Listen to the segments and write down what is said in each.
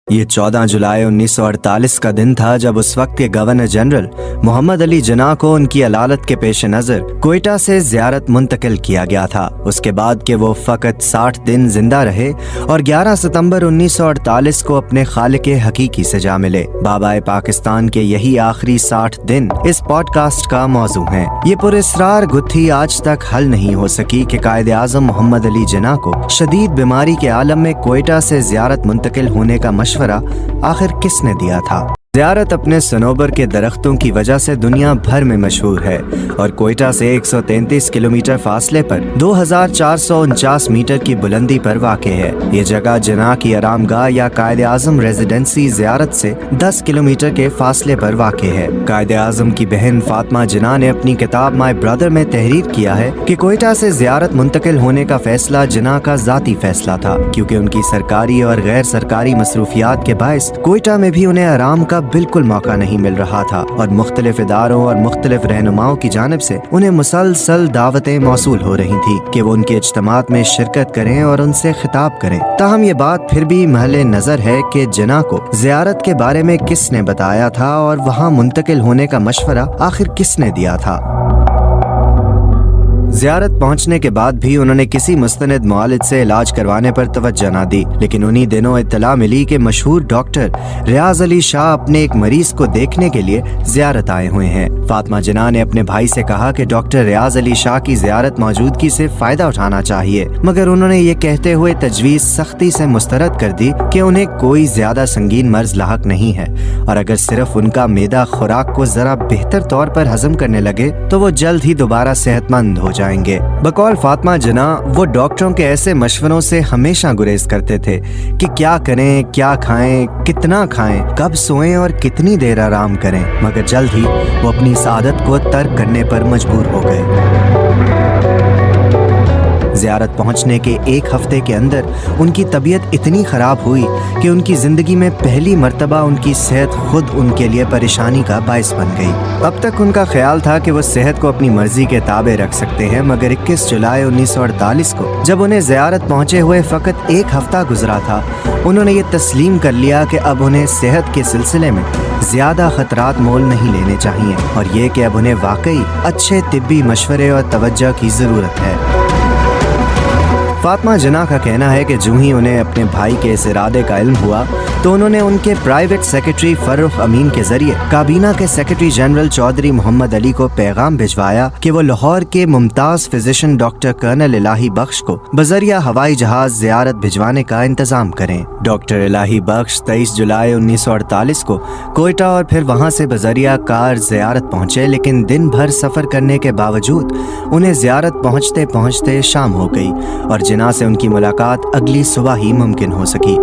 ये 14 जुलाई 1948 का दिन था जब उस वक्त के गवर्नर जनरल मोहम्मद अली जिन्ना को उनकी अदालत के पेश नजर कोयटा से ज़ियारत मुंतकिल किया गया था। उसके बाद के वो फ़कत 60 दिन जिंदा रहे और 11 सितंबर 1948 को अपने खालिक हकीकी से जा मिले। बाबाए पाकिस्तान के यही आखिरी 60 दिन इस पॉडकास्ट का मौजू हैं। ये पुरस्रार गुत्थी आज तक हल नहीं हो सकी कि कायदे आज़म मोहम्मद अली जिन्ना को शदीद बीमारी के आलम में कोयटा से ज़ियारत मुंतकिल होने का मशवरा आखिर किसने दिया था। ज़ियारत अपने सनोबर के दरख्तों की वजह से दुनिया भर में मशहूर है और कोयटा से 133 किलोमीटर फासले पर 2449 मीटर की बुलंदी पर वाक़ है। ये जगह जिन्ना की आरामगाह या कायदे आज़म रेजिडेंसी ज़ियारत से 10 किलोमीटर के फासले पर वाक़ है। कायदे आज़म की बहन फातिमा जिन्ना ने अपनी किताब माई ब्रदर में तहरीर किया है कि कोयटा से ज़ियारत मुंतकिल होने का फैसला जिन्ना का ज़ाती फैसला था, क्योंकि उनकी सरकारी और गैर सरकारी मसरूफियात के बायस कोयटा में भी उन्हें आराम का बिल्कुल मौका नहीं मिल रहा था और मुख्तलिफ इदारों और मुख्तलिफ रहनुमाओं की जानिब से उन्हें मुसलसल दावतें मौसूल हो रही थी कि वो उनके इज्तिमात में शिरकत करें और उनसे खिताब करें। ताहम ये बात फिर भी महले नजर है कि जिन्ना को ज़ियारत के बारे में किसने बताया था और वहाँ मुंतकिल होने का मशवरा आखिर किसने दिया था। ज़ियारत पहुंचने के बाद भी उन्होंने किसी मुस्तनद मुआलिज से इलाज करवाने पर तवज्जो न दी, लेकिन उन्हीं दिनों इत्तला मिली कि मशहूर डॉक्टर रियाज अली शाह अपने एक मरीज को देखने के लिए ज़ियारत आए हुए हैं। फातिमा जिन्ना ने अपने भाई से कहा कि डॉक्टर रियाज अली शाह की ज़ियारत मौजूदगी से फ़ायदा उठाना चाहिए, मगर उन्होंने ये कहते हुए तजवीज़ सख्ती से मुस्तरद कर दी कि उन्हें कोई ज़्यादा संगीन मर्ज लाहक नहीं है और अगर सिर्फ उनका मैदा खुराक को ज़रा बेहतर तौर पर हजम करने लगे तो वो जल्द ही दोबारा सेहतमंद हो जाएंगे। बकौल फातिमा जिन्ना वो डॉक्टरों के ऐसे मशवरों से हमेशा गुरेज करते थे कि क्या करें, क्या खाएं, कितना खाएं, कब सोएं और कितनी देर आराम करें, मगर जल्द ही वो अपनी इस आदत को तर्क करने पर मजबूर हो गए। ज़ियारत पहुंचने के एक हफ्ते के अंदर उनकी तबीयत इतनी ख़राब हुई कि उनकी ज़िंदगी में पहली मर्तबा उनकी सेहत खुद उनके लिए परेशानी का बायस बन गई। अब तक उनका ख्याल था कि वो सेहत को अपनी मर्जी के ताबे रख सकते हैं, मगर 21 जुलाई 1948 को जब उन्हें ज़ियारत पहुंचे हुए फ़कत एक हफ्ता गुजरा था, उन्होंने ये तस्लीम कर लिया कि अब उन्हें सेहत के सिलसिले में ज़्यादा ख़तरात मोल नहीं लेने चाहिए और ये कि अब उन्हें वाकई अच्छे तिब्बी मशवरे और तवज्जो की ज़रूरत है। फातिमा जिन्ना का कहना है कि जूँ ही उन्हें अपने भाई के इस इरादे का इल्म हुआ तो उन्होंने उनके प्राइवेट सेक्रेटरी फर्रुख अमीन के जरिए काबीना के सेक्रेटरी जनरल चौधरी मोहम्मद अली को पैगाम भिजवाया कि वो लाहौर के मुमताज़ फिजिशियन डॉक्टर कर्नल इलाही बख्श को बजरिया हवाई जहाज ज़ियारत भिजवाने का इंतजाम करें। डॉक्टर इलाही बख्श 23 जुलाई 1948 को कोयटा और फिर वहाँ से बजरिया कार ज़ियारत पहुँचे, लेकिन दिन भर सफ़र करने के बावजूद उन्हें ज़ियारत पहुँचते पहुँचते शाम हो गई और जिन्ना से उनकी मुलाकात अगली सुबह ही मुमकिन हो सकी।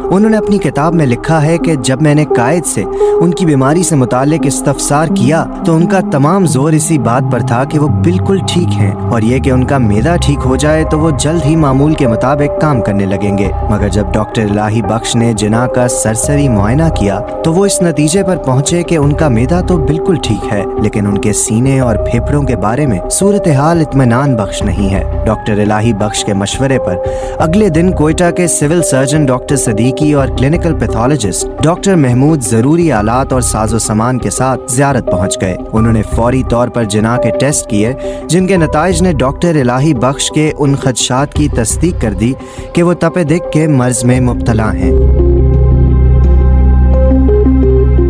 उन्होंने अपनी किताब में लिखा है कि जब मैंने कायद से उनकी बीमारी से मुताल्लिक इस्तफसार किया तो उनका तमाम जोर इसी बात पर था कि वो बिल्कुल ठीक हैं और ये कि उनका मैदा ठीक हो जाए तो वो जल्द ही मामूल के मुताबिक काम करने लगेंगे। मगर जब डॉक्टर इलाही बख्श ने जिन्ना का सरसरी मुआयना किया तो वो इस नतीजे पर पहुंचे कि उनका मैदा तो बिल्कुल ठीक है, लेकिन उनके सीने और फेफड़ों के बारे में सूरत हाल इत्मीनान बख्श नहीं है। डॉक्टर इलाही बख्श के मशवरे पर अगले दिन कोयटा के सिविल सर्जन डॉक्टर सदीकी और क्लिनिकल पैथोलॉजिस्ट डॉक्टर महमूद जरूरी आलात और साजो सामान के साथ ज़ियारत पहुंच गए। उन्होंने फौरी तौर पर जिन्ना के टेस्ट किए, जिनके नताइज ने डॉक्टर इलाही बख्श के उन खदशात की तस्दीक कर दी कि वो तपेदिक के मर्ज में मुब्तला हैं।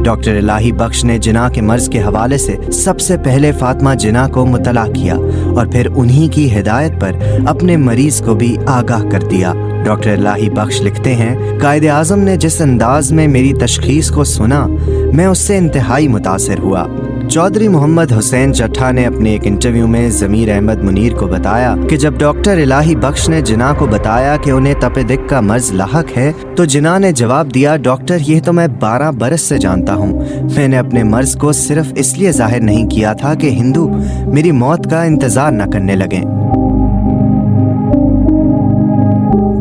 डॉक्टर इलाही बख्श ने जिन्ना के मर्ज के हवाले से सबसे पहले फातिमा जिन्ना को मुतला किया और फिर उन्हीं की हिदायत पर अपने मरीज को भी आगाह कर दिया। डॉक्टर इलाही बख्श लिखते हैं, कायदे आज़म ने जिस अंदाज में मेरी तशखीस को सुना, मैं उससे इंतहाई मुतासिर हुआ। चौधरी मोहम्मद हुसैन चट्ठा ने अपने एक इंटरव्यू में ज़मीर अहमद मुनीर को बताया कि जब डॉक्टर इलाही बख्श ने जिन्ना को बताया कि उन्हें तपेदिक का मर्ज लाहक है तो जिन्ना ने जवाब दिया, डॉक्टर ये तो मैं 12 बरस से जानता हूँ। मैंने अपने मर्ज को सिर्फ इसलिए जाहिर नहीं किया था कि हिंदू मेरी मौत का इंतजार न करने लगे।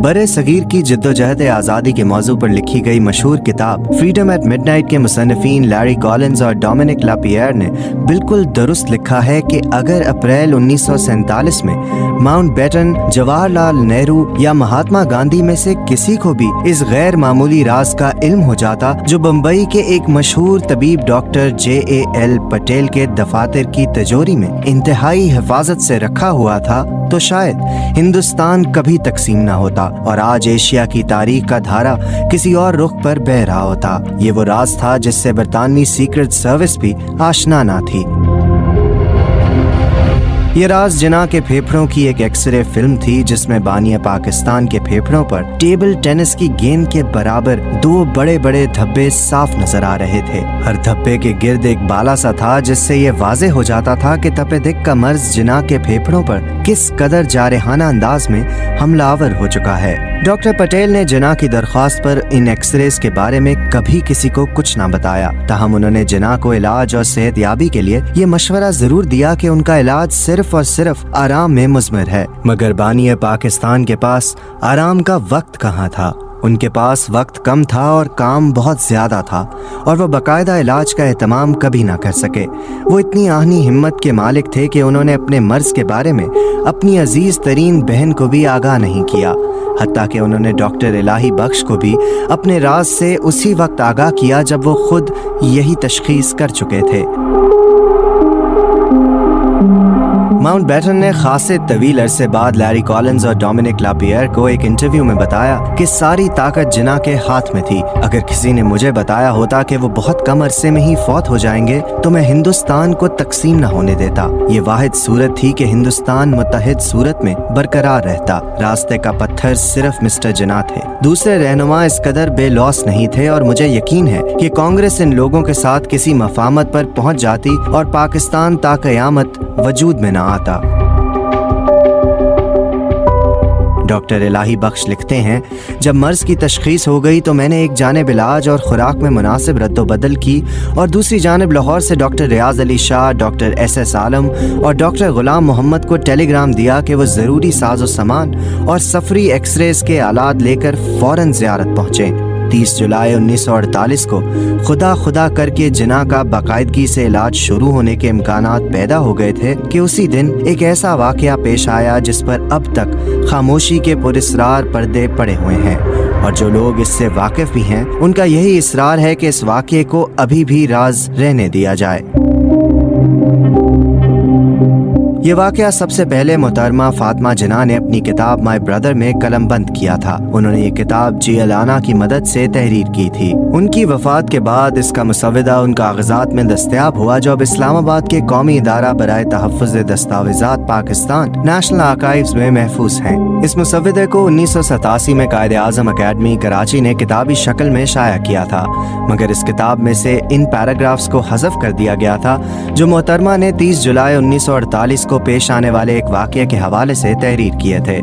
बरे सगीर की जिद्दोजहद आज़ादी के मौजू पर लिखी गई मशहूर किताब फ्रीडम एट मिडनाइट के मुसन्निफीन लैरी कॉलिंस और डोमिनिक लापियर ने बिल्कुल दुरुस्त लिखा है कि अगर अप्रैल 1947 में माउंटबेटन, जवाहरलाल नेहरू या महात्मा गांधी में से किसी को भी इस गैर मामूली राज का इल्म हो जाता जो बम्बई के एक मशहूर तबीब डॉक्टर JAL पटेल के दफातर की तिजोरी में इंतहाई हिफाजत से रखा हुआ था, तो शायद हिंदुस्तान कभी तकसीम न होता और आज एशिया की तारीख का धारा किसी और रुख पर बह रहा होता। ये वो राज था जिससे बरतानवी सीक्रेट सर्विस भी आशना न थी। ये राज जिना के फेफड़ों की एक एक्सरे फिल्म थी जिसमें बानिया पाकिस्तान के फेफड़ों पर टेबल टेनिस की गेंद के बराबर 2 बड़े बड़े धब्बे साफ नजर आ रहे थे। हर धब्बे के गिर्द एक बाला सा था जिससे ये वाजे हो जाता था कि तपेदिक का मर्ज जिना के फेफड़ों पर किस कदर जारहाना अंदाज में हमलावर हो चुका है। डॉक्टर पटेल ने जिना की दरख्वास्त पर इन एक्सरेज के बारे में कभी किसी को कुछ ना बताया। ताहम उन्होंने जिना को इलाज और सेहतयाबी के लिए ये मशवरा जरूर दिया कि उनका इलाज सिर्फ और सिर्फ आराम में मुज़मर है। मगर बानिया पाकिस्तान के पास आराम का वक्त कहाँ था। उनके पास वक्त कम था और काम बहुत ज्यादा था और वो बाकायदा इलाज का एहतमाम कभी ना कर सके। वो इतनी आहनी हिम्मत के मालिक थे कि उन्होंने अपने मर्ज के बारे में अपनी अजीज तरीन बहन को भी आगाह नहीं किया। हत्ता कि उन्होंने डॉक्टर इलाही बख्श को भी अपने राज से उसी वक्त आगाह किया जब वो खुद यही तशखीस कर चुके थे। माउंटबेटन ने खासे तवील अरसे बाद लैरी कॉलिंस और डोमिनिक लापियर को एक इंटरव्यू में बताया कि सारी ताकत जिना के हाथ में थी। अगर किसी ने मुझे बताया होता कि वो बहुत कम अरसे में ही फौत हो जाएंगे तो मैं हिंदुस्तान को तकसीम न होने देता। ये वाहिद सूरत थी कि हिंदुस्तान मुत्तहिद सूरत में बरकरार रहता। रास्ते का पत्थर सिर्फ मिस्टर जिना थे। दूसरे रहनुमा इस कदर बेलौस नहीं थे और मुझे यकीन है कि कांग्रेस इन लोगों के साथ किसी मफाहमत पर पहुंच जाती और पाकिस्तान ता क़यामत वजूद में न आता। डॉक्टर इलाही बख्श लिखते हैं, जब मर्ज की तशखीस हो गई तो मैंने एक जानिब इलाज और खुराक में मुनासिब रद्दोबदल की और दूसरी जानिब लाहौर से डॉक्टर रियाज अली शाह, डॉक्टर SS आलम और डॉक्टर गुलाम मोहम्मद को टेलीग्राम दिया कि वो ज़रूरी साजो सामान और सफरी एक्सरेज के आलात लेकर फौरन ज़ियारत पहुँचे। 30 जुलाई 1948 को खुदा करके जिना का बाकायदगी से इलाज शुरू होने के इम्कानात पैदा हो गए थे कि उसी दिन एक ऐसा वाकया पेश आया जिस पर अब तक खामोशी के पुरस्रार पर्दे पड़े हुए हैं और जो लोग इससे वाकिफ भी हैं उनका यही इसरार है कि इस वाकये को अभी भी राज रहने दिया जाए। ये वाकया सबसे पहले मोहतरमा फातिमा जिना ने अपनी किताब माय ब्रदर में कलमबंद किया था। उन्होंने ये किताब जियालाना की मदद से तहरीर की थी। उनकी वफात के बाद इसका मुसव्वदा उन कागजात में दस्तयाब हुआ जो अब इस्लामाबाद के कौमी इदारा बराए तहफ़्फ़ुज़ दस्तावेज़ात पाकिस्तान नेशनल आर्काइव्स में महफूज हैं। इस मुसव्वदे को 1987 में कायदे आज़म अकेडमी कराची ने किताबी शक्ल में शाया किया था, मगर इस किताब में से इन पैराग्राफ्स को हज़फ कर दिया गया था जो मोहतरमा ने 30 जुलाई 1948 को पेश आने वाले एक वाक़ये के हवाले से तहरीर किए थे।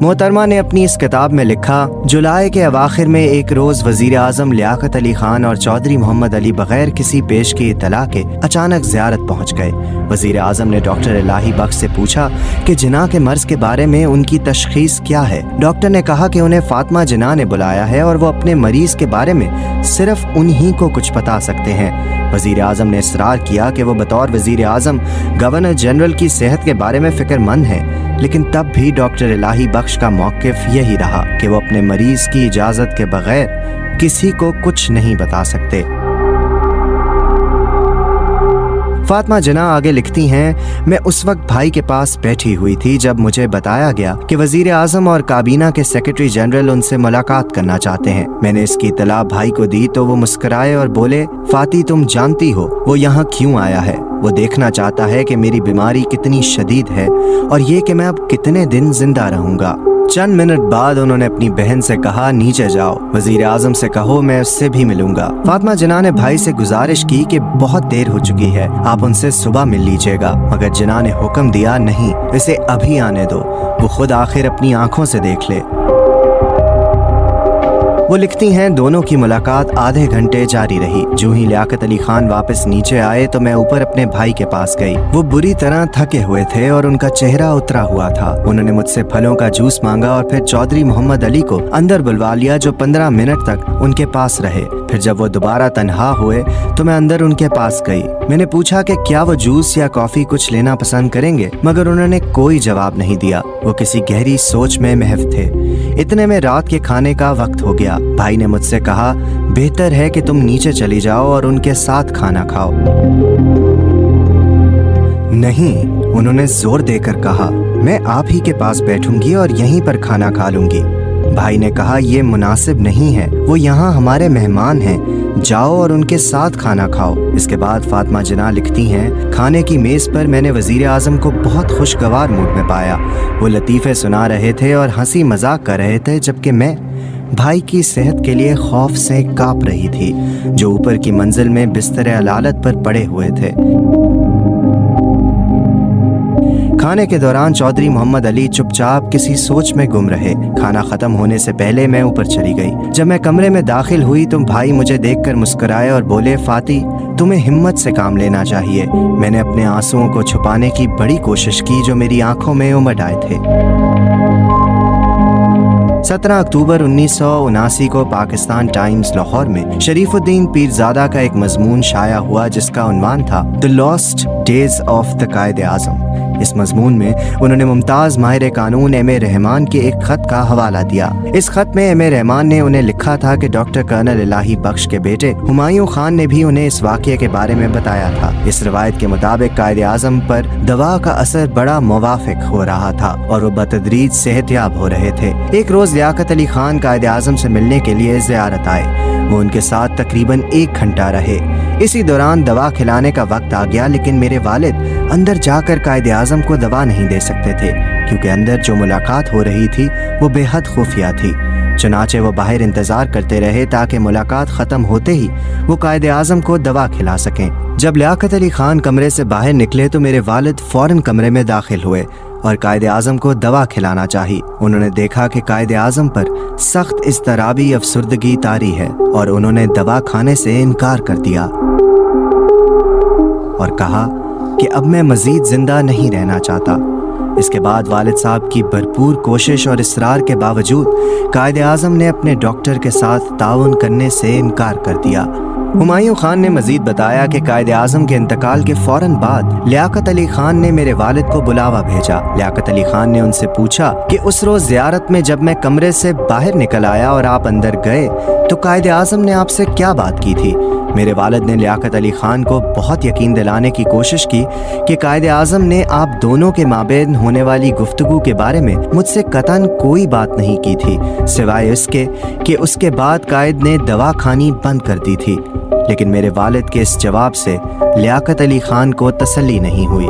मोहतरमा ने अपनी इस किताब में लिखा, जुलाई के अवाखिर में एक रोज़ वज़ीर आज़म लियाकत अली खान और चौधरी मोहम्मद अली बगैर किसी पेश की इत्तला के अचानक ज़ियारत पहुँच गए। वज़ीर आज़म ने डॉक्टर इलाही बख्श से पूछा कि जिना के मर्ज़ के बारे में उनकी तशख़ीस क्या है। डॉक्टर ने कहा कि उन्हें फातिमा जिना ने बुलाया है और वो अपने मरीज़ के बारे में सिर्फ उन्हीं को कुछ बता सकते हैं। वज़ीर आज़म ने इसरार किया कि वो बतौर वज़ीर आज़म गवर्नर जनरल की सेहत के बारे में फ़िक्रमंद हैं, लेकिन तब भी डॉक्टर इलाही बख्श का मौक़िफ़ यही रहा कि वो अपने मरीज़ की इजाज़त के बगैर किसी को कुछ नहीं बता सकते। फातिमा जिना आगे लिखती हैं, मैं उस वक्त भाई के पास बैठी हुई थी जब मुझे बताया गया कि वज़ीर आज़म और काबीना के सेक्रेटरी जनरल उनसे मुलाकात करना चाहते हैं। मैंने इसकी इत्तला भाई को दी तो वो मुस्कुराए और बोले, फाती तुम जानती हो वो यहाँ क्यों आया है? वो देखना चाहता है कि मेरी बीमारी कितनी शदीद है और ये कि मैं अब कितने दिन जिंदा रहूंगा। चंद मिनट बाद उन्होंने अपनी बहन से कहा, नीचे जाओ, वज़ीर आज़म से कहो मैं उससे भी मिलूंगा। फातिमा जिना ने भाई से गुजारिश की कि बहुत देर हो चुकी है, आप उनसे सुबह मिल लीजिएगा, मगर जिना ने हुक्म दिया, नहीं, इसे अभी आने दो, वो खुद आखिर अपनी आंखों से देख ले। वो लिखती हैं, दोनों की मुलाकात आधे घंटे जारी रही। जो ही लियाकत अली खान वापस नीचे आए तो मैं ऊपर अपने भाई के पास गई। वो बुरी तरह थके हुए थे और उनका चेहरा उतरा हुआ था। उन्होंने मुझसे फलों का जूस मांगा और फिर चौधरी मोहम्मद अली को अंदर बुलवा लिया, जो 15 मिनट तक उनके पास रहे। फिर जब वो दोबारा तन्हा हुए तो मैं अंदर उनके पास गई। मैंने पूछा कि क्या वो जूस या कॉफी कुछ लेना पसंद करेंगे, मगर उन्होंने कोई जवाब नहीं दिया। वो किसी गहरी सोच में महव थे। इतने में रात के खाने का वक्त हो गया। भाई ने मुझसे कहा, बेहतर है कि तुम नीचे चली जाओ और उनके साथ खाना खाओ। नहीं, उन्होंने जोर देकर कहा, मैं आप ही के पास बैठूंगी और यहीं पर खाना खा लूंगी। भाई ने कहा, ये मुनासिब नहीं है, वो यहाँ हमारे मेहमान हैं, जाओ और उनके साथ खाना खाओ। इसके बाद फातिमा जना लिखती हैं, खाने की मेज़ पर मैंने वज़ीर आज़म को बहुत खुशगवार मूड में पाया। वो लतीफ़े सुना रहे थे और हंसी मजाक कर रहे थे, जबकि मैं भाई की सेहत के लिए खौफ से काँप रही थी, जो ऊपर की मंजिल में बिस्तर अलालत पर पड़े हुए थे। खाने के दौरान चौधरी मोहम्मद अली चुपचाप किसी सोच में गुम रहे। खाना खत्म होने से पहले मैं ऊपर चली गई। जब मैं कमरे में दाखिल हुई तो भाई मुझे देखकर मुस्कुराए और बोले, फाती, तुम्हें हिम्मत से काम लेना चाहिए। मैंने अपने आंसुओं को छुपाने की बड़ी कोशिश की जो मेरी आंखों में उमड़ आए थे। 17 अक्टूबर 1979 को पाकिस्तान टाइम्स लाहौर में शरीफुद्दीन पीरजादा का एक मजमून शाया हुआ, जिसका उन्वान था the lost days of the कायदे आज़म। इस मजमून में उन्होंने मुमताज़ माहिर कानून एम ए रहमान के एक खत का हवाला दिया। इस खत में एम ए रहमान ने उन्हें लिखा था कि डॉक्टर कर्नल इलाही बख्श के बेटे हुमायूं खान ने भी उन्हें इस वाक़ये के बारे में बताया था। इस रवायत के मुताबिक कायदे आज़म पर दवा का असर बड़ा मुवाफिक हो रहा था और वो बतदरीज सेहतयाब हो रहे थे। एक रोज़ लियाकत अली खान कायदे आज़म से मिलने के लिए ज़ियारत आए। वो उनके साथ तकरीबन 1 घंटा रहे। इसी दौरान दवा खिलाने का वक्त आ गया, लेकिन मेरे वालिद अंदर जाकर कायदे आज़म को दवा नहीं दे सकते थे, क्योंकि अंदर जो मुलाकात हो रही थी वो बेहद खुफिया थी। चुनाचे वो बाहर इंतज़ार करते रहे ताकि मुलाकात ख़त्म होते ही वो कायदे आज़म को दवा खिला सकें। जब लियाकत अली खान कमरे से बाहर निकले तो मेरे वालिद फ़ौरन कमरे में दाखिल हुए और कायदे आज़म को दवा खिलाना चाही। उन्होंने देखा कि कायदे आज़म पर सख्त इज़्तिराबी अफसुर्दगी तारी है और उन्होंने दवा खाने से इनकार कर दिया और कहा कि अब मैं मज़ीद ज़िंदा नहीं रहना चाहता। इसके बाद वालिद साहब की भरपूर कोशिश और इसरार के बावजूद कायदे आज़म ने अपने डॉक्टर के साथ ताउन करने से इनकार कर दिया। हुमायूं खान ने मजीद बताया कि कायदे आज़म के इंतकाल के फौरन बाद लियाकत अली खान ने मेरे वालिद को बुलावा भेजा। लियाकत अली खान ने उनसे पूछा कि उस रोज़ ज़ियारत में जब मैं कमरे से बाहर निकल आया और आप अंदर गए तो कायदे आज़म ने आपसे क्या बात की थी। मेरे वालिद ने लियाकत अली खान को बहुत यकीन दिलाने की कोशिश की कि कायदे आज़म ने आप दोनों के माबेन होने वाली गुफ्तगू के बारे में मुझसे कतन कोई बात नहीं की थी, सिवाय इसके कि उसके बाद कायद ने दवा खानी बंद कर दी थी। लेकिन मेरे वालिद के इस जवाब से लियाकत अली खान को तसल्ली नहीं हुई।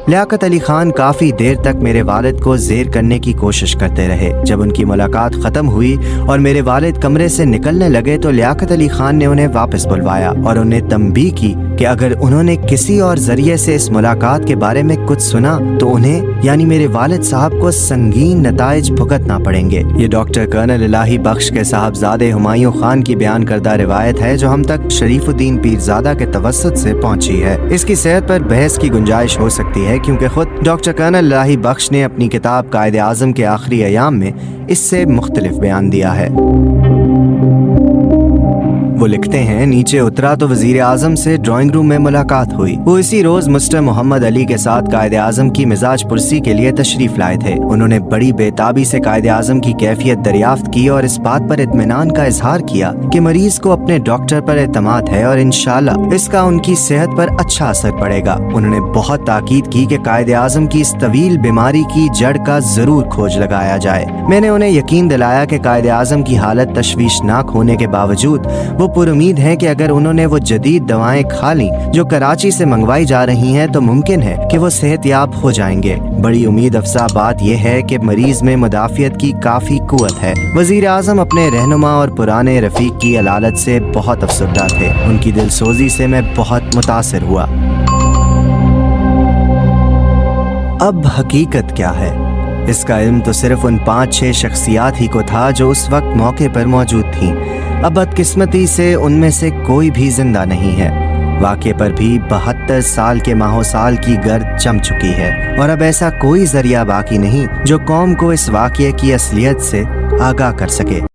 लियाकत अली खान काफ़ी देर तक मेरे वालिद को ज़ेर करने की कोशिश करते रहे। जब उनकी मुलाकात ख़त्म हुई और मेरे वालिद कमरे से निकलने लगे तो लियाकत अली खान ने उन्हें वापस बुलवाया और उन्हें तंबीह की कि अगर उन्होंने किसी और ज़रिए से इस मुलाकात के बारे में कुछ सुना तो उन्हें यानी मेरे वालिद साहब को संगीन नताइज भुगतना पड़ेंगे। ये डॉक्टर कर्नल इलाही बख्श के साहबजादे हुमायूं खान की बयान करदा रिवायत है जो हम तक शरीफुद्दीन पीरजादा के तवस्सुत से पहुंची है। इसकी सेहत पर बहस की गुंजाइश हो सकती है क्योंकि खुद डॉक्टर कर्नल इलाही बख्श ने अपनी किताब कायदे आज़म के आखिरी अयाम में इससे मुख्तलिफ बयान दिया है। वो लिखते हैं, नीचे उतरा तो वजीर आज़म से ड्राइंग रूम में मुलाकात हुई। वो इसी रोज मिस्टर मोहम्मद अली के साथ कायदे आज़म की मिजाज पुरसी के लिए तशरीफ लाए थे। उन्होंने बड़ी बेताबी से कायदे आज़म की कैफियत दरियाफ्त की और इस बात पर इत्मीनान का इजहार किया कि मरीज को अपने डॉक्टर पर एतमाद है और इंशाअल्लाह इसका उनकी सेहत पर अच्छा असर पड़ेगा। उन्होंने बहुत ताकीद की कि कायदे आज़म की इस तवील बीमारी की जड़ का जरूर खोज लगाया जाए। मैंने उन्हें यकीन दिलाया कि कायदे आज़म की हालत तशवीशनाक होने के बावजूद वो पुरुमीद है कि अगर उन्होंने वो जदीद दवाएं खा ली जो कराची से मंगवाई जा रही हैं तो मुमकिन है कि वो सेहतयाब हो जाएंगे। बड़ी उम्मीद अफजा बात यह है कि मरीज में मुदाफियत की काफी कुव्वत है। वजीर आज़म अपने रहनुमा और पुराने रफीक की अलालत से बहुत अफसरदा थे। उनकी दिलसोजी से मैं बहुत मुतासिर हुआ। अब हकीकत क्या है? इसका इल्म तो सिर्फ उन 5-6 शख्सियात ही को था जो उस वक्त मौके पर मौजूद थीं। अब बदकिस्मती से उनमें से कोई भी जिंदा नहीं है। वाक़े पर भी 72 साल के माहो साल की गर्द जम चुकी है और अब ऐसा कोई जरिया बाकी नहीं जो कौम को इस वाक़े की असलियत से आगाह कर सके।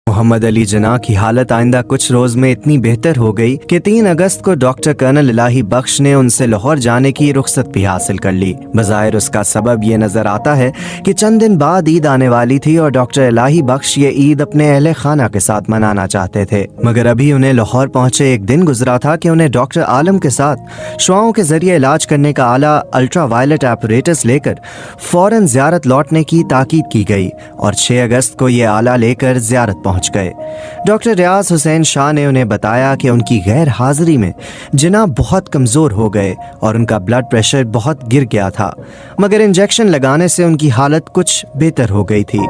मोहम्मद अली जिन्ना की हालत आइंदा कुछ रोज में इतनी बेहतर हो गई कि 3 अगस्त को डॉक्टर कर्नल इलाही बख्श ने उनसे लाहौर जाने की रुख्सत भी हासिल कर ली। बज़ाहिर उसका सबब ये नजर आता है कि चंद दिन बाद ईद आने वाली थी और डॉक्टर इलाही बख्श ये ईद अपने अहले खाना के साथ मनाना चाहते थे, मगर अभी उन्हें लाहौर पहुंचे एक दिन गुजरा था कि उन्हें डॉक्टर आलम के साथ शुआओं के जरिए इलाज करने का आला अल्ट्रा वायलेट एपरेटस लेकर फौरन जियारत लौटने की ताकीद की गई और 6 अगस्त को ये आला लेकर जियारत पहुंच गए। डॉक्टर रियाज हुसैन शाह ने उन्हें बताया कि उनकी गैर हाजिरी में जिन्ना बहुत कमजोर हो गए और उनका ब्लड प्रेशर बहुत गिर गया था, मगर इंजेक्शन लगाने से उनकी हालत कुछ बेहतर हो गई थी।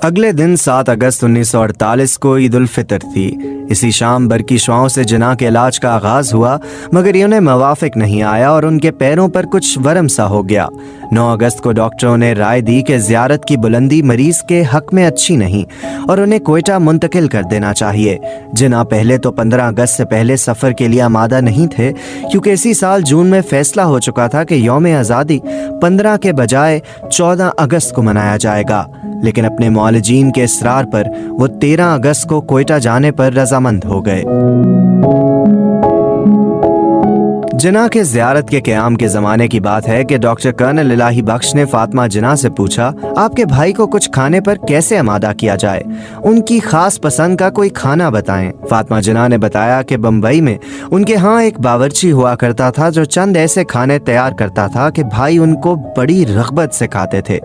अगले दिन 7 अगस्त 1948 को ईद उल फितर थी। इसी शाम बरकी शुआओं से जिन्ना के इलाज का आगाज हुआ, मगर ये उन्हें मवाफिक नहीं आया और उनके पैरों पर कुछ वरम सा हो गया। 9 अगस्त को डॉक्टरों ने राय दी कि जियारत की बुलंदी मरीज के हक में अच्छी नहीं और उन्हें कोयटा मुंतकिल कर देना चाहिए। जिन्ना पहले तो 15 अगस्त से पहले सफ़र के लिए आमादा नहीं थे, क्योंकि इसी साल जून में फैसला हो चुका था कि यौम आज़ादी 15 के बजाय 14 अगस्त को मनाया जाएगा। लेकिन अपने मौलजीन के इसरार पर वो 13 अगस्त को कोयटा जाने पर रजामंद हो गए। जिन्ना के ज़ियारत के क़याम के ज़माने की बात है कि डॉक्टर कर्नल इलाही बख्श ने फातिमा जिन्ना से पूछा, आपके भाई को कुछ खाने पर कैसे आमादा किया जाए, उनकी खास पसंद का कोई खाना बताएं। फातिमा जिन्ना ने बताया कि बम्बई में उनके यहाँ एक बावर्ची हुआ करता था जो चंद ऐसे खाने तैयार करता था कि भाई उनको बड़ी रग़बत से खाते थे,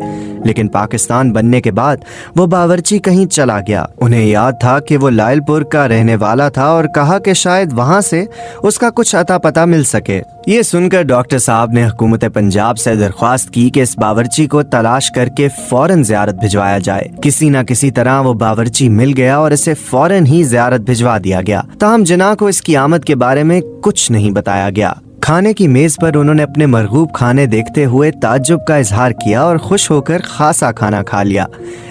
लेकिन पाकिस्तान बनने के बाद वो बावर्ची कहीं चला गया। उन्हें याद था कि वो लायलपुर का रहने वाला था और कहा कि शायद वहाँ से उसका कुछ अता पता मिल सके। ये सुनकर डॉक्टर साहब ने हुकूमत पंजाब से दरख्वास्त की कि इस बावर्ची को तलाश करके फौरन ज़ियारत भिजवाया जाए। किसी न किसी तरह वो बावर्ची मिल गया और इसे फौरन ही ज़ियारत भिजवा दिया गया। ताहम जिन्ना को इसकी आमद के बारे में कुछ नहीं बताया गया। खाने की मेज पर उन्होंने अपने मरगूब खाने देखते हुए ताज्जुब का इजहार किया और खुश होकर खासा खाना खा लिया।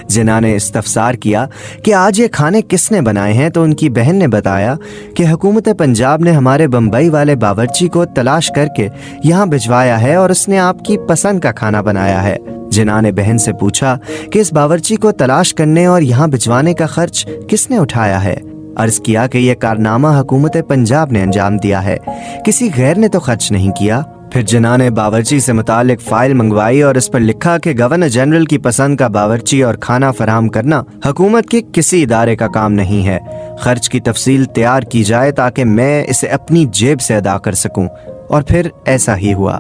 जिन्ना ने इस्तफसार किया कि आज ये खाने किसने बनाए हैं, तो उनकी बहन ने बताया कि हुकूमत पंजाब ने हमारे बम्बई वाले बावर्ची को तलाश करके यहाँ भिजवाया है और उसने आपकी पसंद का खाना बनाया है। जिन्ना ने बहन से पूछा कि इस बावर्ची को तलाश करने और यहाँ भिजवाने का खर्च किसने उठाया है। अर्ज किया कि यह कारनामा हुकूमत पंजाब ने अंजाम दिया है, किसी गैर ने तो खर्च नहीं किया। फिर जिन्ना ने बावर्ची से मुतालिक फाइल मंगवाई और इस पर लिखा कि गवर्नर जनरल की पसंद का बावर्ची और खाना फराहम करना हुकूमत के किसी इदारे का काम नहीं है। खर्च की तफसील तैयार की जाए ताकि मैं इसे अपनी जेब से अदा कर सकूं। और फिर ऐसा ही हुआ।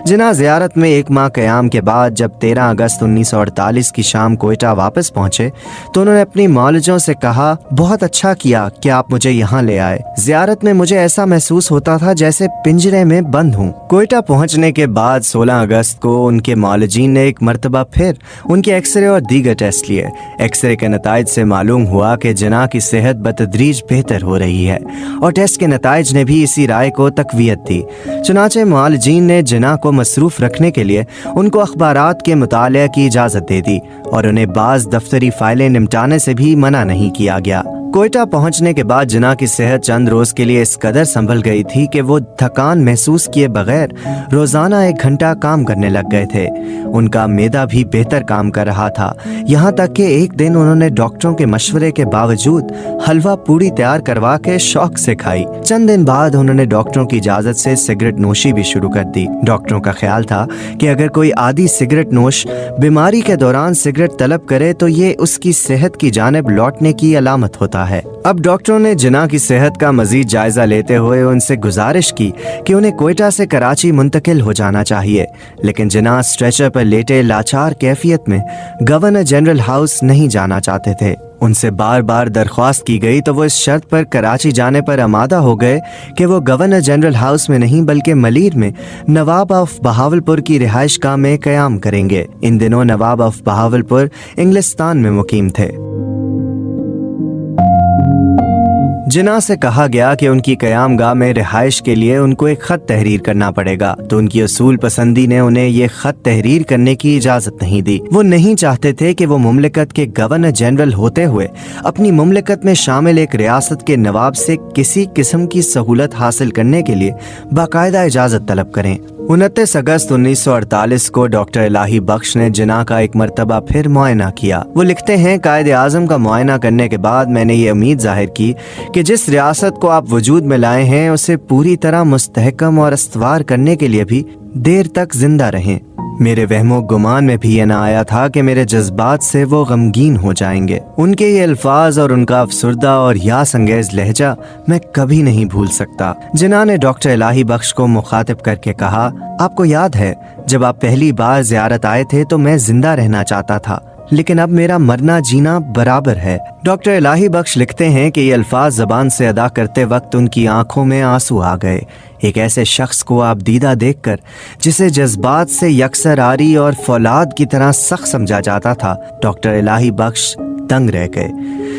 जिन्ना ज़ियारत में 1 माह क़याम के बाद जब 13 अगस्त 1948 की शाम कोयटा वापस पहुंचे तो उन्होंने अपनी मौलजों से कहा, बहुत अच्छा किया कि आप मुझे यहाँ ले आए। ज़ियारत में मुझे ऐसा महसूस होता था जैसे पिंजरे में बंद हूँ। कोयटा पहुंचने के बाद 16 अगस्त को उनके मौलजीन ने एक मरतबा फिर उनके एक्सरे और दीगर टेस्ट लिए। एक्सरे के नताइज से मालूम हुआ कि जिन्ना की सेहत बतदरीज बेहतर हो रही है और टेस्ट के नताइज ने भी इसी राय को तक़वियत दी। चुनाचे मौलजीन ने जिन्ना को मसरूफ रखने के लिए उनको अखबारात के मुताले की इजाज़त दे दी और उन्हें बाज़ दफ्तरी फाइलें निपटाने से भी मना नहीं किया गया। कोयटा पहुंचने के बाद जिन्ना की सेहत चंद रोज के लिए इस कदर संभल गई थी कि वो थकान महसूस किए बगैर रोजाना 1 घंटा काम करने लग गए थे। उनका मैदा भी बेहतर काम कर रहा था, यहाँ तक कि एक दिन उन्होंने डॉक्टरों के मशवरे के बावजूद हलवा पूड़ी तैयार करवा के शौक से खाई। चंद दिन बाद उन्होंने डॉक्टरों की इजाजत से सिगरेट नोशी भी शुरू कर दी। डॉक्टरों का ख्याल था कि अगर कोई आदी सिगरेट नोश बीमारी के दौरान सिगरेट तलब करे तो ये उसकी सेहत की जानिब लौटने की अलामत होता है। अब डॉक्टरों ने जिन्ना की सेहत का मजीद जायजा लेते हुए उनसे गुजारिश की कि उन्हें कोयटा से कराची मुंतकिल हो जाना चाहिए, लेकिन जिन्ना स्ट्रेचर पर लेटे लाचार कैफियत में गवर्नर जनरल हाउस नहीं जाना चाहते थे। उनसे बार बार दरख्वास्त की गई तो वो इस शर्त पर कराची जाने पर आमादा हो गए कि वो गवर्नर जनरल हाउस में नहीं बल्कि मलीर में नवाब ऑफ बहावलपुर की रिहाइश गाह में क़याम करेंगे। इन दिनों नवाब ऑफ बहावलपुर इंग्लिस्तान में मुकीम थे। जिना से कहा गया कि उनकी क़यामगाह में रिहाइश के लिए उनको एक ख़त तहरीर करना पड़ेगा, तो उनकी उसूल पसंदी ने उन्हें ये ख़त तहरीर करने की इजाज़त नहीं दी। वो नहीं चाहते थे कि वो मुमलिकत के गवर्नर जनरल होते हुए अपनी मुमलिकत में शामिल एक रियासत के नवाब से किसी किस्म की सहूलत हासिल करने के लिए बाकायदा इजाज़त तलब करें। 29 अगस्त 1948 को डॉक्टर इलाही बख्श ने जिना का एक मरतबा फिर मुआयना किया। वो लिखते हैं, कायदे आज़म का मुआयना करने के बाद मैंने ये उम्मीद जाहिर की कि जिस रियासत को आप वजूद में लाए हैं उसे पूरी तरह मुस्तहकम और अस्तवार करने के लिए भी देर तक जिंदा रहें। मेरे वहमो गुमान में भी ये न आया था कि मेरे जज्बात से वो गमगीन हो जाएंगे। उनके ये अल्फाज और उनका अफसुर्दा और यास अंगेज लहजा मैं कभी नहीं भूल सकता। जिना ने डॉक्टर इलाही बख्श को मुखातिब करके कहा, आपको याद है जब आप पहली बार ज़ियारत आए थे तो मैं जिंदा रहना चाहता था, लेकिन अब मेरा मरना जीना बराबर है। डॉक्टर इलाही बख्श लिखते हैं कि ये अल्फाज ज़बान से अदा करते वक्त उनकी आंखों में आंसू आ गए। एक ऐसे शख्स को आप दीदा देखकर जिसे जज्बात से यकसर आरी और फौलाद की तरह सख्त समझा जाता था, डॉक्टर इलाही बख्श दंग रह गए।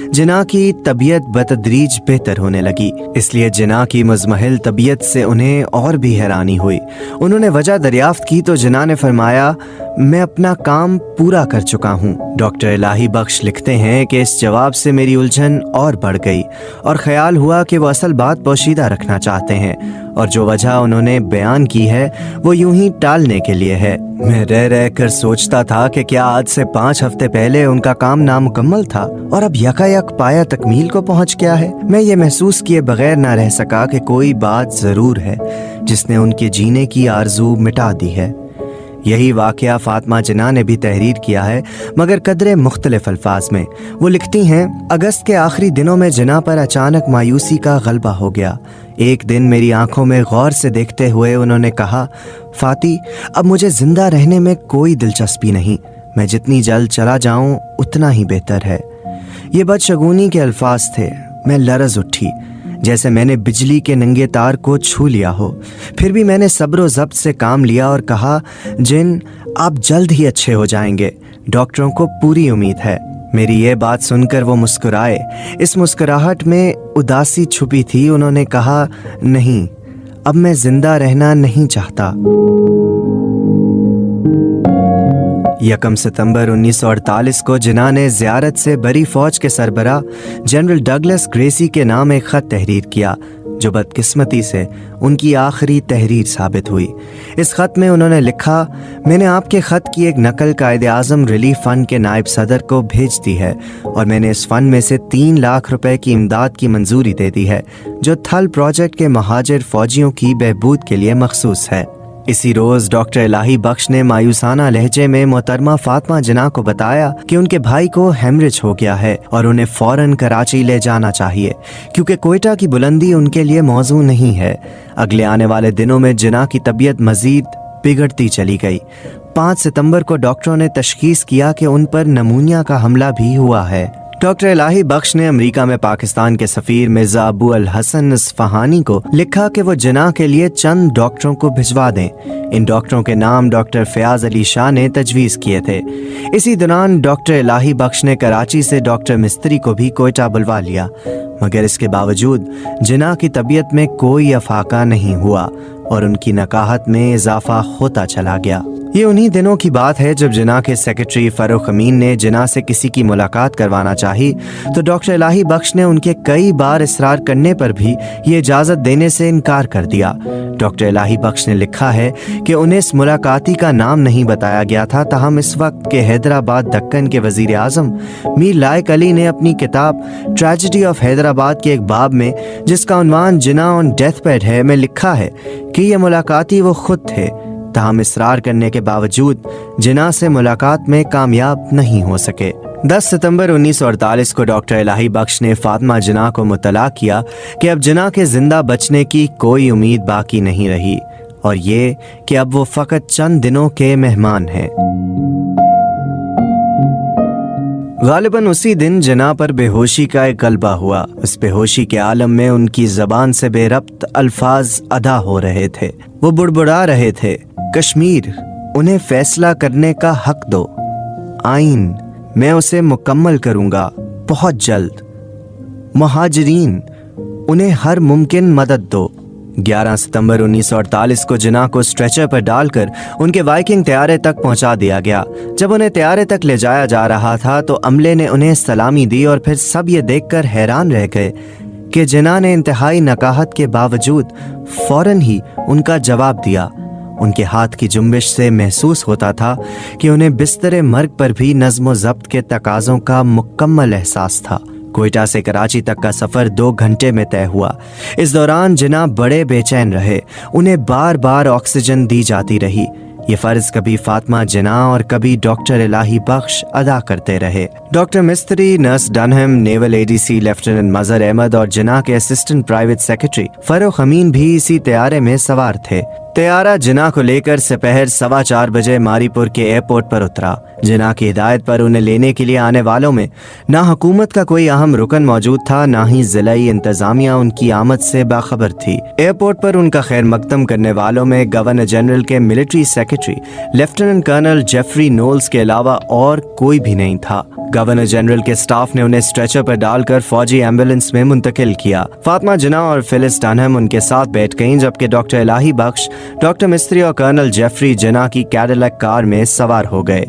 जिना की तबीयत बतदरीज बेहतर होने लगी, इसलिए जिना की मुज़महिल तबीयत से उन्हें और भी हैरानी हुई। उन्होंने वजह दरियाफ्त की तो जिना ने फरमाया, मैं अपना काम पूरा कर चुका हूँ। डॉक्टर इलाही बख्श लिखते हैं कि इस जवाब से मेरी उलझन और बढ़ गई और ख्याल हुआ कि वो असल बात पोशीदा रखना चाहते हैं और जो वजह उन्होंने बयान की है वो यूं ही टालने के लिए है। मैं रह रह कर सोचता था कि क्या आज से 5 हफ्ते पहले उनका काम नामुकम्मल था और अब यकायक पाया तकमील को पहुंच गया है। मैं ये महसूस किए बगैर ना रह सका कि कोई बात ज़रूर है जिसने उनके जीने की आरजू मिटा दी है। यही वाक़या फातिमा जिना ने भी तहरीर किया है, मगर कदरे मुख्तलिफ अल्फाज में। वो लिखती हैं, अगस्त के आखिरी दिनों में जिना पर अचानक मायूसी का गलबा हो गया। एक दिन मेरी आंखों में गौर से देखते हुए उन्होंने कहा, फाती, अब मुझे जिंदा रहने में कोई दिलचस्पी नहीं, मैं जितनी जल्द चला जाऊं उतना ही बेहतर है। ये बदशगुनी के अल्फाज थे। मैं लरज़ उठी जैसे मैंने बिजली के नंगे तार को छू लिया हो। फिर भी मैंने सब्र व ज़ब्त से काम लिया और कहा, जिन, आप जल्द ही अच्छे हो जाएंगे, डॉक्टरों को पूरी उम्मीद है। मेरी ये बात सुनकर वो मुस्कुराए। इस मुस्कुराहट में उदासी छुपी थी। उन्होंने कहा, नहीं, अब मैं जिंदा रहना नहीं चाहता। 1 सितंबर 1948 को जिना ने ज़ियारत से बरी फौज के सरबराह जनरल डगलस ग्रेसी के नाम एक ख़त तहरीर किया, जो बदकिस्मती से उनकी आखिरी तहरीर साबित हुई। इस ख़त में उन्होंने लिखा, मैंने आपके ख़त की एक नकल कायदे आज़म रिलीफ फ़ंड के नायब सदर को भेज दी है और मैंने इस फ़ंड में से 3 लाख रुपए की इमदाद की मंजूरी दे दी है, जो थल प्रोजेक्ट के महाजिर फ़ौजियों की बहबूद के लिए मखसूस है। इसी रोज़ डॉक्टर इलाही बख्श ने मायूसाना लहजे में मोहतरमा फातिमा जिना को बताया कि उनके भाई को हेमरेज हो गया है और उन्हें फ़ौरन कराची ले जाना चाहिए, क्योंकि कोयटा की बुलंदी उनके लिए मौजू नहीं है। अगले आने वाले दिनों में जिना की तबीयत मज़ीद बिगड़ती चली गई। 5 सितंबर को डॉक्टरों ने तशखीस किया कि उन पर नमूनिया का हमला भी हुआ है। डॉक्टर इलाही बख्श ने अमेरिका में पाकिस्तान के सफ़ीर मिर्ज़ा अबू अल हसन इस्फ़हानी को लिखा कि वो जिना के लिए चंद डॉक्टरों को भिजवा दें। इन डॉक्टरों के नाम डॉक्टर फ़याज़ अली शाह ने तजवीज़ किए थे। इसी दौरान डॉक्टर इलाही बख्श ने कराची से डॉक्टर मिस्त्री को भी कोयटा बुलवा लिया, मगर इसके बावजूद जिना की तबीयत में कोई अफाका नहीं हुआ और उनकी नकाहत में इजाफा होता चला गया। ये उन्हीं दिनों की बात है जब जिना के सेक्रेटरी फ़ारूक अमीन ने जिना से किसी की मुलाकात करवाना चाही, तो डॉक्टर इलाही बख्श ने उनके कई बार इसरार करने पर भी ये इजाज़त देने से इनकार कर दिया। डॉक्टर इलाही बख्श ने लिखा है कि उन्हें इस मुलाकाती का नाम नहीं बताया गया था, ताहम इस वक्त के हैदराबाद दक्कन के वज़ीर आज़म मीर लायक अली ने अपनी किताब ट्रेजेडी ऑफ हैदराबाद के एक बाब में, जिसका उन्वान जिना ऑन डेथ बेड है, में लिखा है कि ये मुलाकाती वो खुद थे, ताहम इसरार करने के बावजूद जिना से मुलाकात में कामयाब नहीं हो सके। 10 सितंबर 1948 को डॉक्टर इलाही बख्श ने फातिमा जिना को मुतला किया कि अब जिना के जिंदा बचने की कोई उम्मीद बाकी नहीं रही और ये कि अब वो फ़कत चंद दिनों के मेहमान हैं। गालिबन उसी दिन जिना पर बेहोशी का एक गलबा हुआ। उस बेहोशी के आलम में उनकी ज़बान से बेरब्त अल्फाज अदा हो रहे थे। वो बुड़बुड़ा रहे थे, कश्मीर, उन्हें फैसला करने का हक दो, आइन, मैं उसे मुकम्मल करूंगा बहुत जल्द, मुहाजिरीन, उन्हें हर मुमकिन मदद दो। 11 सितंबर 1948 को जिन्ना को स्ट्रेचर पर डालकर उनके वाइकिंग तैयारे तक पहुंचा दिया गया। जब उन्हें तैयारे तक ले जाया जा रहा था तो अमले ने उन्हें सलामी दी और फिर सब ये देखकर हैरान रह गए कि जिन्ना ने इंतहाई नकाहत के बावजूद फौरन ही उनका जवाब दिया। उनके हाथ की जुम्बिश से महसूस होता था कि उन्हें बिस्तरे मर्ग पर भी नज़्म व ज़ब्त के तकाज़ों का मुकम्मल एहसास था। कोयटा से कराची तक का सफ़र 2 घंटे में तय हुआ। इस दौरान जिन्ना बड़े बेचैन रहे। उन्हें बार बार ऑक्सीजन दी जाती रही। ये फ़र्ज कभी फातिमा जिन्ना और कभी डॉक्टर इलाही बख्श अदा करते रहे। डॉक्टर मिस्त्री, नर्स डनहम, नेवल एडीसी लेफ्टिनेंट मजहर अहमद और जिन्ना के असिस्टेंट प्राइवेट सेक्रेटरी फरोख अमीन भी इसी तैयारे में सवार थे। तैयारा जिन्ना को लेकर दोपहर 4:15 बजे मारीपुर के एयरपोर्ट पर उतरा। जिन्ना की हिदायत पर उन्हें लेने के लिए आने वालों में ना हुकूमत का कोई अहम रुकन मौजूद था, ना ही जिलाई इंतजामिया उनकी आमद से बाखबर थी। एयरपोर्ट पर उनका खैर मकदम करने वालों में गवर्नर जनरल के military secretary lieutenant colonel Geoffrey Knowles के अलावा और कोई भी नहीं था। गवर्नर जनरल के स्टाफ ने उन्हें स्ट्रेचर पर डालकर फौजी एम्बुलेंस में मुंतकिल किया। फातिमा जिन्ना और फिलिस डनहम उनके साथ बैठ गईं, जबकि डॉक्टर इलाही बख्श, डॉक्टर मिस्त्री और कर्नल जेफरी जिन्ना की कैडिलैक कार में सवार हो गए।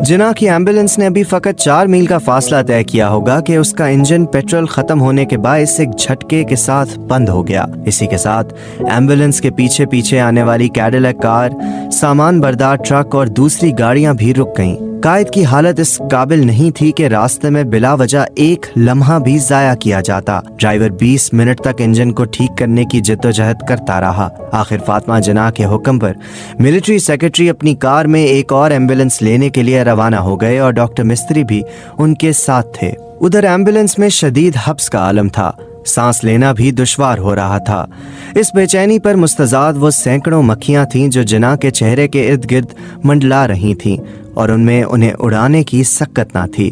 जिन्ना की एम्बुलेंस ने अभी फकत 4 मील का फासला तय किया होगा कि उसका इंजन पेट्रोल खत्म होने के बायस एक झटके के साथ बंद हो गया। इसी के साथ एम्बुलेंस के पीछे पीछे आने वाली कैडिलैक कार, सामान बरदार ट्रक और दूसरी गाड़ियां भी रुक गईं। कायद की हालत इस काबिल नहीं थी कि रास्ते में बिला वजह एक लम्हा भी जाया किया जाता। ड्राइवर 20 मिनट तक इंजन को ठीक करने की जद्दोजहद करता रहा। आखिर फातिमा जिन्ना के हुक्म पर मिलिट्री सेक्रेटरी अपनी कार में एक और एम्बुलेंस लेने के लिए रवाना हो गए और डॉक्टर मिस्त्री भी उनके साथ थे। उधर एम्बुलेंस में शदीद हब्स का आलम था। सांस लेना भी दुश्वार हो रहा था। इस बेचैनी पर मुस्तजाद वो सैकड़ों मक्खियां थीं जो जिन्ना के चेहरे के इर्द गिर्द मंडला रही थीं और उनमें उन्हें उड़ाने की सक्कत ना थी।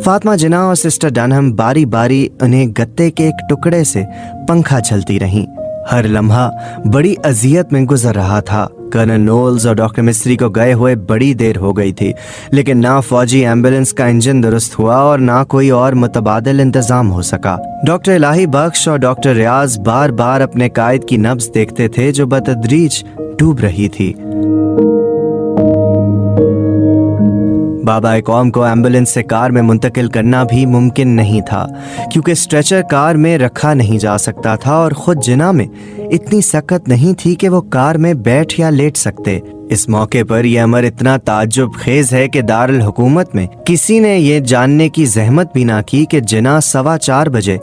फातिमा जिन्ना और सिस्टर डनहम बारी बारी उन्हें गत्ते के एक टुकड़े से पंखा झलती रहीं। हर लम्हा बड़ी अजियत में गुजर रहा था। कर्नल नोल्स और डॉक्टर मिस्त्री को गए हुए बड़ी देर हो गई थी, लेकिन ना फौजी एम्बुलेंस का इंजन दुरुस्त हुआ और ना कोई और मुतबादिल इंतजाम हो सका। डॉक्टर इलाही बख्श और डॉक्टर रियाज बार बार अपने कायद की नब्ज देखते थे जो बतदरीज डूब रही थी। बाबा कौम को एम्बुलेंस से कार में मुंतकिल करना भी मुमकिन नहीं था, क्योंकि स्ट्रेचर कार में रखा नहीं जा सकता था और खुद जिन्ना में इतनी सकत नहीं थी कि वो कार में बैठ या लेट सकते। इस मौके पर यह अमर इतना ताज्जुब खेज है कि दारुल हुकूमत में किसी ने ये जानने की जहमत भी ना की कि जिन्ना 4:15 बजे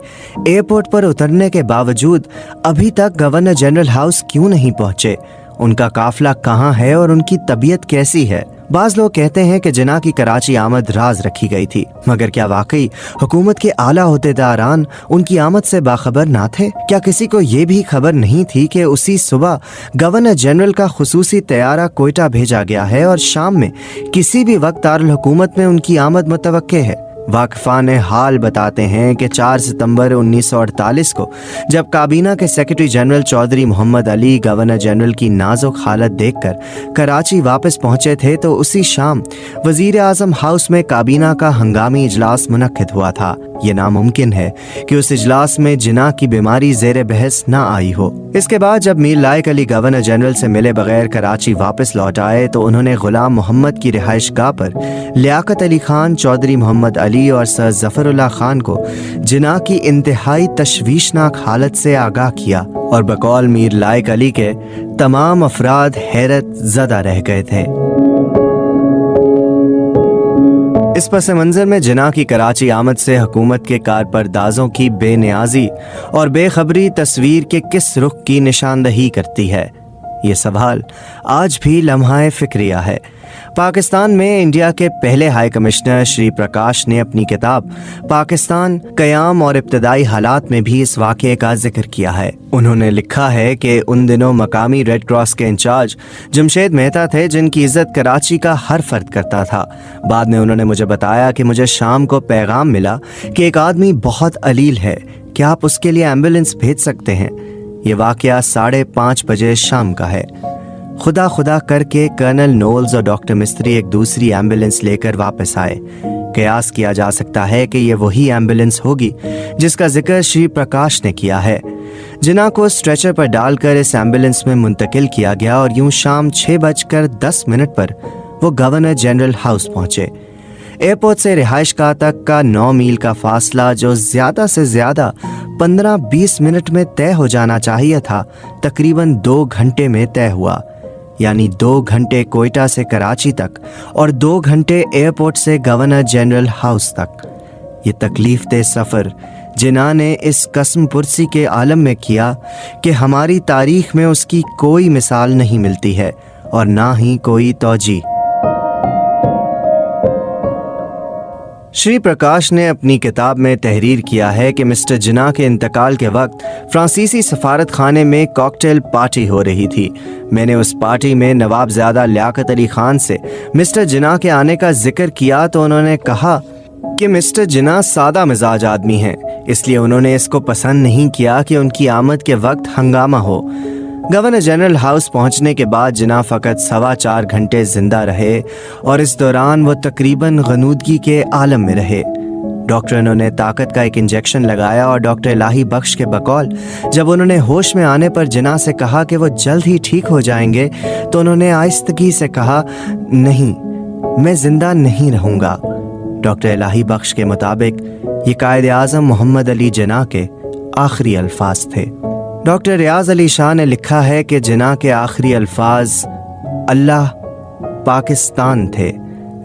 एयरपोर्ट पर उतरने के बावजूद अभी तक गवर्नर जनरल हाउस क्यों नहीं पहुंचे, उनका काफिला कहाँ है और उनकी तबीयत कैसी है। बाज लोग कहते हैं कि जिन्ना की कराची आमद राज रखी गई थी, मगर क्या वाकई हुकूमत के आला होतेदारान उनकी आमद से बाखबर ना थे? क्या किसी को ये भी खबर नहीं थी कि उसी सुबह गवर्नर जनरल का खुसूसी तैयारा कोयटा भेजा गया है और शाम में किसी भी वक्त दारुल हुकूमत में उनकी आमद मुतवक्के है? वाकफान हाल बताते हैं कि 4 सितंबर 1948 को जब काबीना के secretary general Chaudhry Mohammad Ali governor general की नाजुक हालत देखकर कराची वापस पहुंचे थे तो उसी शाम वजीर आजम हाउस में काबीना का हंगामी इजलास मुनक्किद हुआ था। ये नामुमकिन है कि उस इजलास में जिन्ना की बीमारी ज़ेर बहस ना आई हो। इसके बाद जब मीर लायक अली गवर्नर जनरल से मिले बगैर कराची वापस लौट आए तो उन्होंने गुलाम मोहम्मद की रिहाइश गाह पर लियाकत अली खान, चौधरी मोहम्मद अली और सर जफरुल्लाह खान को जिन्ना की इंतहाई तशवीशनाक हालत से आगाह किया और बकौल मीर लायक अली के तमाम अफराद हैरत ज़दा रह गए थे। इस पस मंजर में जिन्ना की कराची आमद से हुकूमत के कारपरदाजों की बेनियाजी और बेखबरी तस्वीर के किस रुख की निशानदही करती है, ये सवाल आज भी लम्हा फिक्रिया है। पाकिस्तान में इंडिया के पहले हाई कमिश्नर श्री प्रकाश ने अपनी किताब पाकिस्तान कयाम और इब्तदाई हालात में भी इस वाक़े का जिक्र किया है। उन्होंने लिखा है कि उन दिनों मकामी रेड क्रॉस के इंचार्ज जमशेद मेहता थे, जिनकी इज्जत कराची का हर फर्द करता था। बाद में उन्होंने मुझे बताया कि मुझे शाम को पैगाम मिला कि एक आदमी बहुत अलील है, क्या आप उसके लिए एम्बुलेंस भेज सकते हैं। ये वाक़या 5:30 बजे शाम का है। खुदा खुदा करके कर्नल नोल्स और डॉक्टर मिस्त्री एक दूसरी एम्बुलेंस लेकर वापस आए, कयास किया जा सकता है कि ये वही एम्बुलेंस होगी जिसका जिक्र श्री प्रकाश ने किया है। जिन्ना को स्ट्रेचर पर डालकर इस एम्बुलेंस में मुंतकिल किया गया और यूं शाम 6:10 पर वो गवर्नर जनरल हाउस पहुंचे। एयरपोर्ट से रिहाइशगाह तक का 9 मील का फासला, जो ज़्यादा से ज़्यादा 15-20 मिनट में तय हो जाना चाहिए था, तकरीबन 2 घंटे में तय हुआ। यानी 2 घंटे कोयटा से कराची तक और 2 घंटे एयरपोर्ट से गवर्नर जनरल हाउस तक। ये तकलीफ-दे सफ़र जिन्ना ने इस कसम पुरसी के आलम में किया कि हमारी तारीख में उसकी कोई मिसाल नहीं मिलती है और ना ही कोई तौजी। श्री प्रकाश ने अपनी किताब में तहरीर किया है कि मिस्टर जिन्ना के इंतकाल के वक्त फ्रांसीसी सफारत खाने में कॉकटेल पार्टी हो रही थी। मैंने उस पार्टी में नवाबजादा लियाकत अली खान से मिस्टर जिन्ना के आने का जिक्र किया तो उन्होंने कहा कि मिस्टर जिन्ना सादा मिजाज आदमी हैं, इसलिए उन्होंने इसको पसंद नहीं किया कि उनकी आमद के वक्त हंगामा हो। गवर्नर जनरल हाउस पहुंचने के बाद जिन्ना फ़कत 4.25 घंटे जिंदा रहे और इस दौरान वो तकरीबन गनूदगी के आलम में रहे। डॉक्टर ने उन्हें ताकत का एक इंजेक्शन लगाया और डॉक्टर इलाही बख्श के बकौल जब उन्होंने होश में आने पर जिन्ना से कहा कि वो जल्द ही ठीक हो जाएंगे, तो उन्होंने आहिस्तगी से कहा, नहीं, मैं जिंदा नहीं रहूँगा। डॉक्टर इलाही बख्श के मुताबिक ये कायद आज़म मोहम्मद अली जिन्ना के आखिरी अल्फाज थे। डॉक्टर रियाज अली शाह ने लिखा है कि जिन्ना के आखिरी अल्फाज अल्लाह पाकिस्तान थे,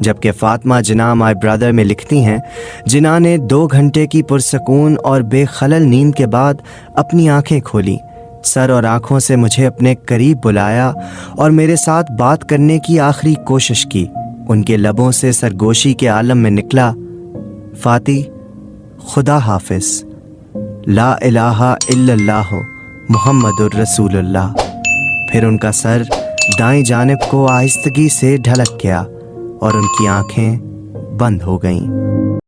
जबकि फातिमा जिन्ना माय ब्रदर में लिखती हैं, जिन्ना ने 2 घंटे की पुरसकून और बेखलल नींद के बाद अपनी आंखें खोली, सर और आंखों से मुझे अपने करीब बुलाया और मेरे साथ बात करने की आखिरी कोशिश की। उनके लबों से सरगोशी के आलम में निकला, फाती, खुदा हाफिज, ला इलाहा इल्लल्लाह मुहम्मदुर रसूलुल्लाह। फिर उनका सर दाएं जानिब को आहिस्तगी से ढलक गया और उनकी आंखें बंद हो गईं।